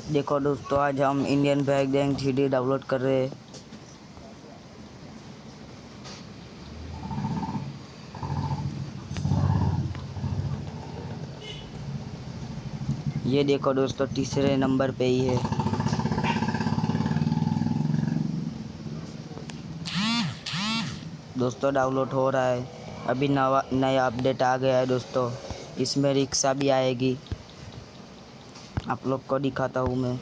देखो दोस्तों, आज हम Indian bag gang 3D download कर रहे हैं। ये देखो दोस्तों, तीसरे नंबर पे ही है। दोस्तों डाउनलोड हो रहा है। अभी नया अपडेट आ गया है दोस्तों। इसमें रिक्शा भी आएगी, आप लोग को दिखाता हूँ मैं।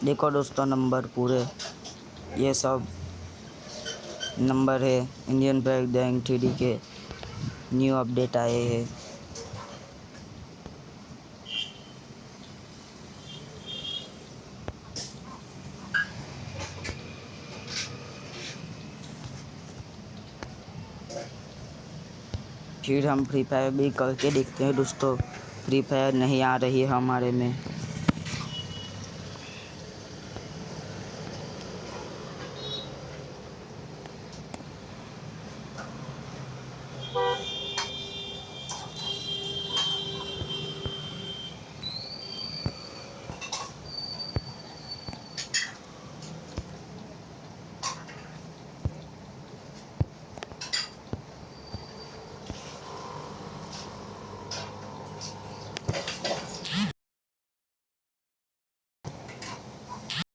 देखो दोस्तों, नंबर पूरे ये सब नंबर है। इंडियन बैग गैंग 3D के न्यू अपडेट आए हैं। फिर हम फ्री फायर भी करके देखते हैं दोस्तों। फ्री फायर नहीं आ रही है हमारे में।